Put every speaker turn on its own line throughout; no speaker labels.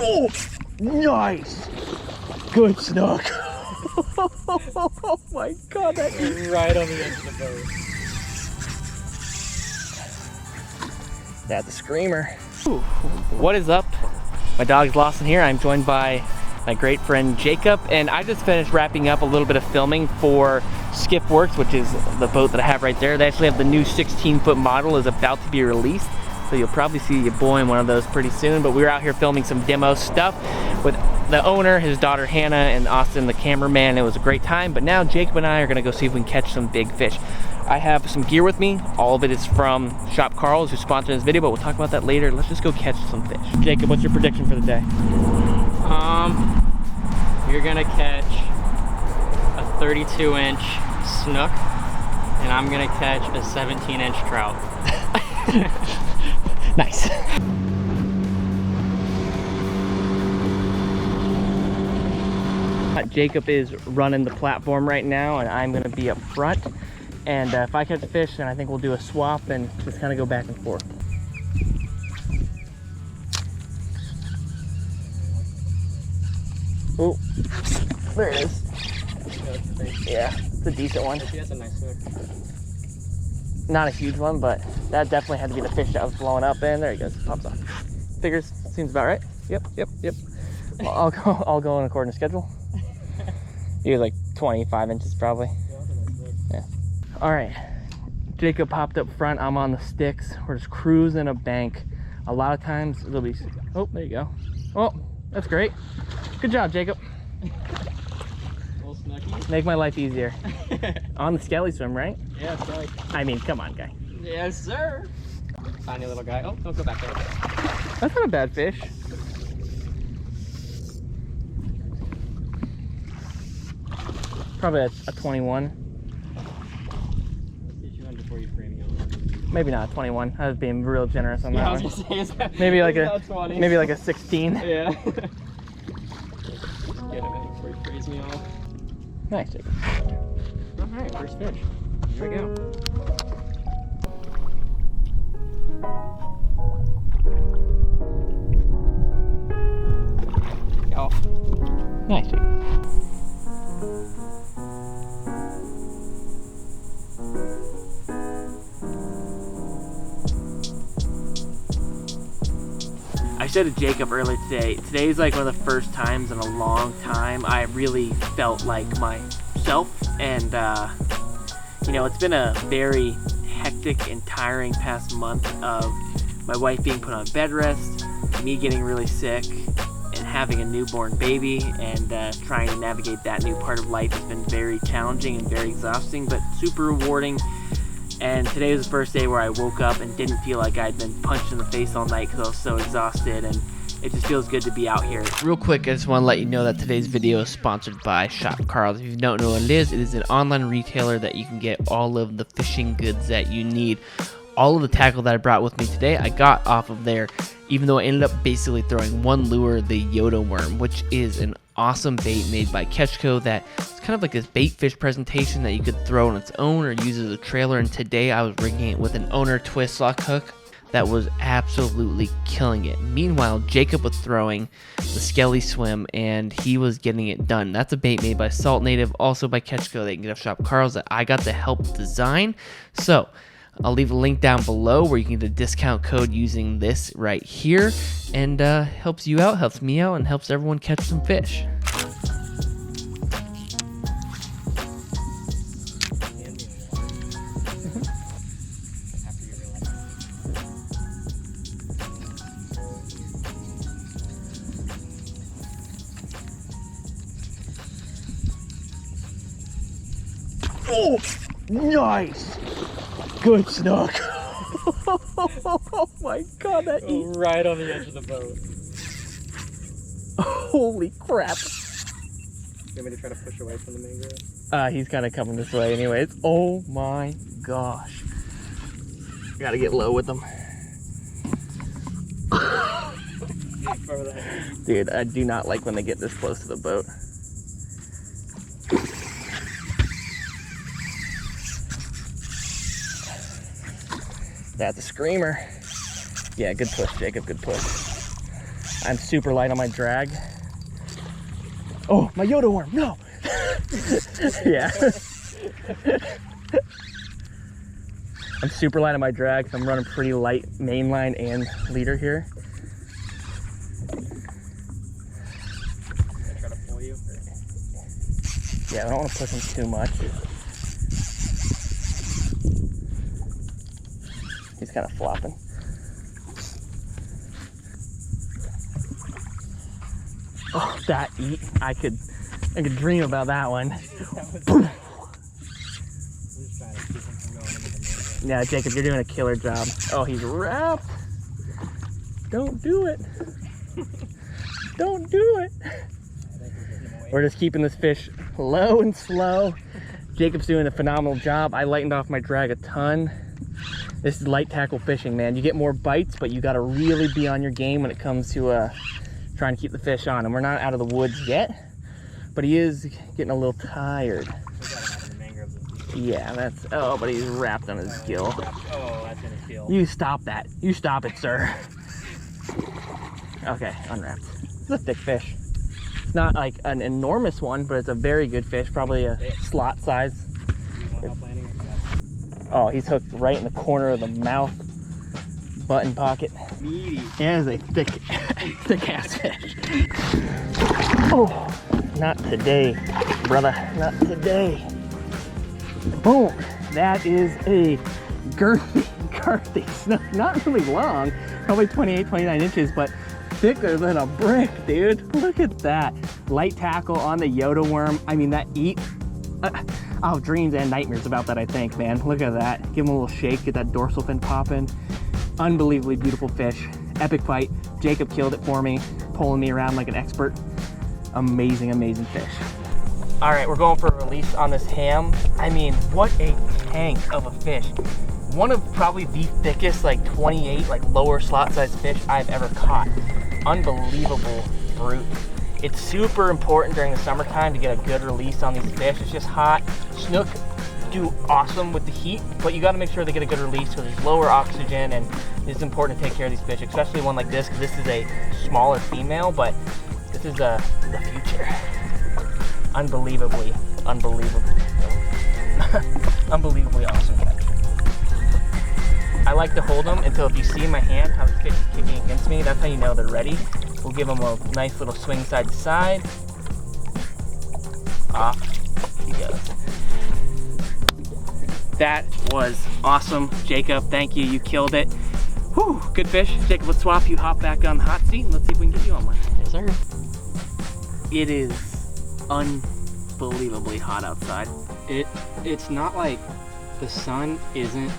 Oh, nice. Good snook. Oh my God, that is
Right on the edge of the boat.
That's a screamer. Ooh. What is up? My dog's Lawson here. I'm joined by my great friend Jacob, and I just finished wrapping up a little bit of filming for Skiff Works, which is the boat that I have right there. They actually have the new 16-foot model is about to be released, so you'll probably see your boy in one of those pretty soon. But we were out here filming some demo stuff with the owner, his daughter Hannah, and Austin, the cameraman. It was a great time. But now Jacob and I are gonna go see if we can catch some big fish. I have some gear with me. All of it is from Shop Carl's, who's sponsoring this video, but we'll talk about that later. Let's just go catch some fish. Jacob, what's your prediction for the day?
You're gonna catch a 32-inch snook, and I'm gonna catch a 17-inch trout.
Nice. Jacob is running the platform right now, and I'm gonna be up front. And if I catch a fish, then I think we'll do a swap and just kind of go back and forth. Oh, there it is. Yeah, it's a decent one.
That's a nice snook.
Not a huge one, but that definitely had to be the fish that was blowing up in. There he goes, pops off. Figures, seems about right. Yep. Well, I'll go in according to schedule. He was like 25 inches probably. Yeah. All right, Jacob popped up front. I'm on the sticks. We're just cruising a bank. A lot of times it'll be, oh, there you go. Oh, that's great. Good job, Jacob.
Little snooky.
Make my life easier. On the skelly swim, right?
Yeah, that's right.
I mean, come on, guy.
Yes, sir. Tiny little guy. Oh, don't go back there.
That's not a bad fish. Probably a 21.
Let's get you in before you frame me on.
Maybe not a 21. I was being real generous on that
I was
one.
gonna say, is that,
Maybe like
is
a
that 20?
maybe like a 16.
Yeah. Get him in before he frames me off.
Nice, Jacob.
All right, first fish. Here we go. Oh.
Nice, Jacob. I said to Jacob earlier today's like one of the first times in a long time I really felt like myself, and you know, it's been a very hectic and tiring past month of my wife being put on bed rest, me getting really sick, and having a newborn baby, and trying to navigate that new part of life has been very challenging and very exhausting, but super rewarding. And today was the first day where I woke up and didn't feel like I'd been punched in the face all night because I was so exhausted, and it just feels good to be out here. Real quick, I just want to let you know that today's video is sponsored by Shop Carl's. If you don't know what it is an online retailer that you can get all of the fishing goods that you need. All of the tackle that I brought with me today, I got off of there, even though I ended up basically throwing one lure, the Yoda worm, which is an awesome bait made by Ketchco that it's kind of like this bait fish presentation that you could throw on its own or use as a trailer. And today I was rigging it with an owner twist lock hook that was absolutely killing it. Meanwhile, Jacob was throwing the Skelly Swim, and he was getting it done. That's a bait made by Salt Native, also by Ketchco. They can get off Shop Carl's that I got to help design. So I'll leave a link down below where you can get a discount code using this right here, and helps you out, helps me out, and helps everyone catch some fish. Oh, nice. Good snook. Oh my God, that is
Right on the edge of the boat.
holy crap.
You want me to try to push away from the mangrove?
He's kind of coming this way anyways. Oh my gosh. Gotta get low with him. Dude, I do not like when they get this close to the boat. That's a screamer. Yeah, good push, Jacob, good push. I'm super light on my drag. Oh, my Yoda worm, no! Yeah. I'm super light on my drag, so I'm running pretty light mainline and leader here.
I try to pull you.
Yeah, I don't want to push him too much. He's kind of flopping. Oh, that eat! I could dream about that one. Yeah, Jacob, you're doing a killer job. Oh, he's wrapped. Don't do it. Don't do it. We're just keeping this fish low and slow. Jacob's doing a phenomenal job. I lightened off my drag a ton. This is light tackle fishing, man. You get more bites, but you got to really be on your game when it comes to trying to keep the fish on. And we're not out of the woods yet, but he is getting a little tired. Yeah, that's, oh, but he's wrapped on his gill.
Oh, that's in his gill.
You stop that. You stop it, sir. Okay, unwrapped. It's a thick fish. It's not like an enormous one, but it's a very good fish, probably a slot size. Oh, he's hooked right in the corner of the mouth button pocket.
Meaty.
Yeah, it's a thick, thick ass fish. Oh, not today, brother, not today. Boom, that is a girthy snook. Not really long, probably 28, 29 inches, but thicker than a brick, dude. Look at that. Light tackle on the Yoda worm. I mean, that eat. I'll have dreams and nightmares about that, I think, man. Look at that. Give him a little shake, get that dorsal fin popping. Unbelievably beautiful fish. Epic fight. Jacob killed it for me, pulling me around like an expert. Amazing, amazing fish. All right, we're going for a release on this ham. I mean, what a tank of a fish. One of probably the thickest, like 28, like lower slot size fish I've ever caught. Unbelievable brute. It's super important during the summertime to get a good release on these fish. It's just hot. Snook do awesome with the heat, but you gotta make sure they get a good release because there's lower oxygen, and it's important to take care of these fish, especially one like this, because this is a smaller female, but this is the future. Unbelievably unbelievably awesome catch. I like to hold them until, if you see in my hand how the fish is kicking against me, that's how you know they're ready. We'll give them a nice little swing side to side. Off he goes. That was awesome, Jacob. Thank you, you killed it. Whew, good fish. Jacob, let's swap you, hop back on the hot seat, and let's see if we can get you on one.
Yes, sir.
It is unbelievably hot outside.
It's not like the sun isn't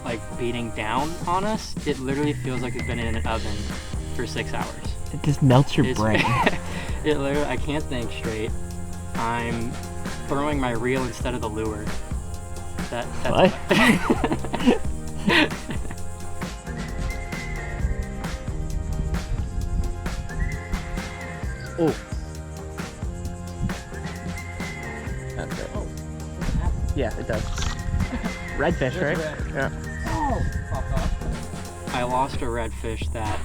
like beating down on us. It literally feels like we've been in an oven for 6 hours.
It just melts your brain.
It literally, I can't think straight. I'm throwing my reel instead of the lure. That's
what? Oh. That's it. Oh. Yeah, it does. Redfish, right?
Red.
Yeah.
Oh, popped off. I lost a redfish that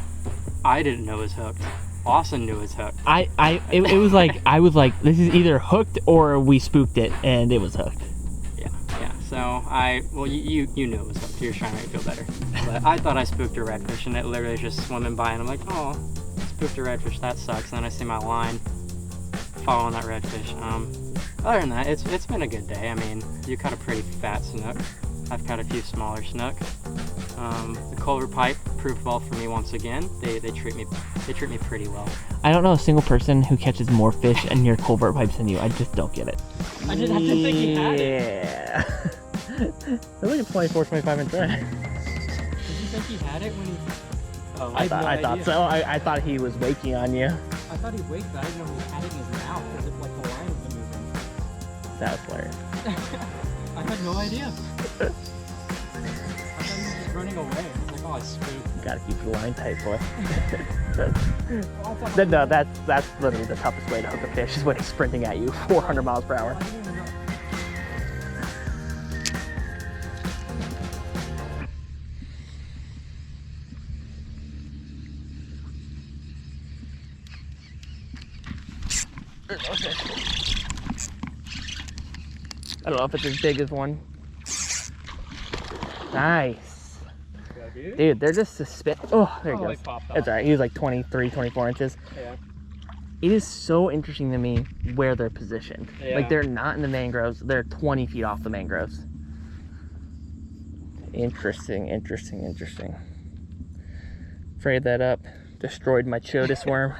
I didn't know was hooked. Austin knew it was hooked.
It was like, I was like, this is either hooked or we spooked it, and it was hooked.
Yeah. So well, you knew it was hooked. You were trying to make me feel better. But I thought I spooked a redfish, and it literally was just swimming by, and I'm like, oh, spooked a redfish. That sucks. And then I see my line following that redfish. Other than that, it's been a good day. I mean, you caught a pretty fat snook. I've caught a few smaller snook. The culvert pipe proved well for me once again. They treat me pretty well.
I don't know a single person who catches more fish in your culvert pipes than you. I just don't get it.
I didn't think he had it.
Yeah. They're like a 24, 25 inch drag.
Did you think he had it when he? Oh,
I thought so. I thought he was waking on you.
I thought he waked, but I didn't know he had it in his mouth as if like the line was moving.
That was hilarious.
I had no idea. I thought he was just running away. I was like, oh, I spooked.
Gotta keep the line tight, boy. No, that's literally the toughest way to hook a fish, is when he's sprinting at you 400 miles per hour. I don't know if it's as big as one. Nice. Dude, they're just suspended. Oh, there he goes. It's alright. He was like 23, 24 inches.
Yeah.
It is so interesting to me where they're positioned.
Yeah.
Like, they're not in the mangroves. They're 20 feet off the mangroves. Interesting, interesting, interesting. Frayed that up. Destroyed my Chodus worm.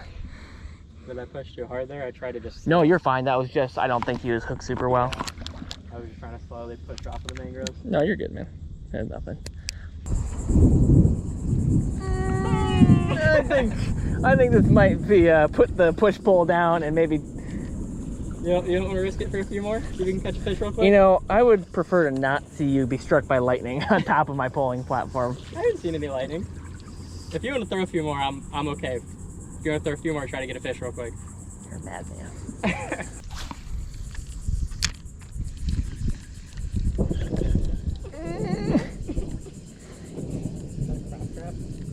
Did I push too hard there? I tried to just...
No, you're fine. That was just, I don't think he was hooked super well.
I was just trying to slowly push off of the mangroves.
No, you're good, man. There's nothing. I think this might be put the push pull down and maybe.
You don't want to risk it for a few more? See if we can catch a fish real quick?
You know, I would prefer to not see you be struck by lightning on top of my polling platform.
I haven't seen any lightning. If you want to throw a few more, I'm okay. If you want to throw a few more, try to get a fish real quick.
You're a madman.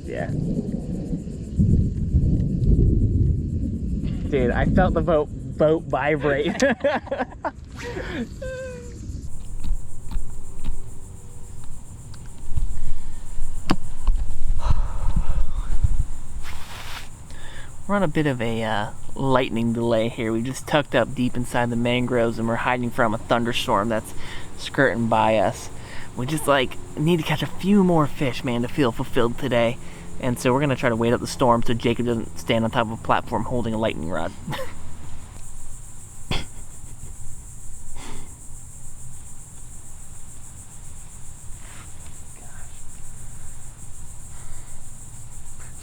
Yeah. Dude, I felt the boat vibrate. We're on a bit of a lightning delay here. We just tucked up deep inside the mangroves and we're hiding from a thunderstorm that's skirting by us. We just need to catch a few more fish, man, to feel fulfilled today. And so we're gonna try to wait out the storm so Jacob doesn't stand on top of a platform holding a lightning rod.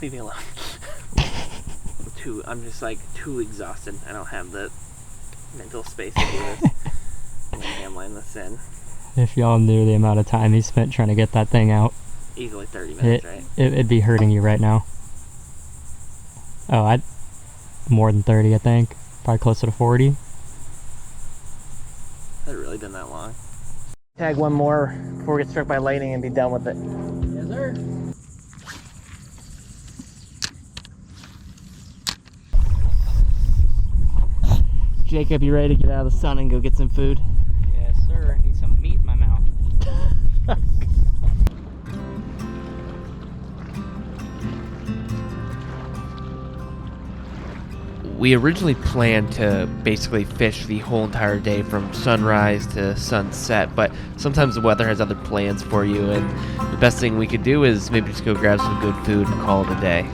Leave me alone. I'm just too exhausted. I don't have the mental space to do this. I'm gonna handline this in.
If y'all knew the amount of time he spent trying to get that thing out.
Easily 30 minutes, right?
It'd be hurting you right now. Oh, more than 30, I think. Probably closer to 40.
Has it really been that long? Tag one more before we get struck by lightning and be done with it.
Yes, sir.
Jacob, you ready to get out of the sun and go get some food?
Yes, sir. I need some meat in my mouth.
We originally planned to basically fish the whole entire day from sunrise to sunset, but sometimes the weather has other plans for you, and the best thing we could do is maybe just go grab some good food and call it a day.